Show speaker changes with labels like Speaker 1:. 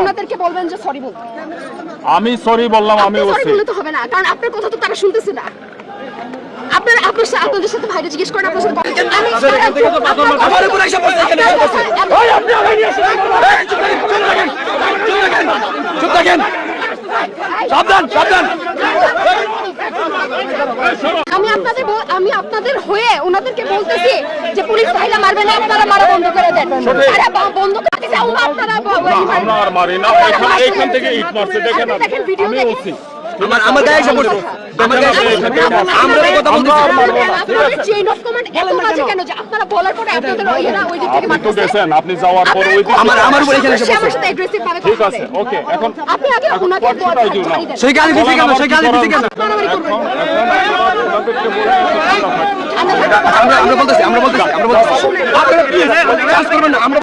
Speaker 1: ওনাদেরকে বলবেন যে সরি বলতে।
Speaker 2: আমি সরি বললাম, আমি
Speaker 1: সরি বললে তো হবে না, কারণ আপনার কথা তো তারা শুনতেছে না। আপনাদের সাথে ভাইরে জিজ্ঞেস করেন, আপনার সাথে আমি আপনাদের হয়ে ওনাদেরকে বলতেছি যে পুলিশ ভাইরা মারবে না, আপনারা মারা বন্ধ করে দেন। বন্ধ করে দিতে আপনারা
Speaker 2: আমরা আর মারি না, এখান থেকে ইট মারছে, দেখেন আমি বলছি
Speaker 3: আমার গায়ে এসে পড়ছে, আমার গায়ে আমরা কথা বলতেছি।
Speaker 1: আপনাদের চেইন অফ কমান্ড এত বাজে কেন যে আপনারা বলার পরে আপনাদের ওইরা ওই দিক থেকে মারতেছে?
Speaker 2: দেখেন আপনি যাওয়ার পর ওই
Speaker 3: আমার উপরে এখানে এসে পড়ছে।
Speaker 1: আমার সাথে অ্যাগ্রেসিভ ভাবে
Speaker 2: ঠিক আছে, ওকে, এখন
Speaker 1: আপনি আগে ওনাকে বলেন
Speaker 3: সেই গালি দিতে কেন, সেই গালি দিতে কেন? আমরা বলতেছি আপনারা প্লিজ কাজ করবেন না। আমরা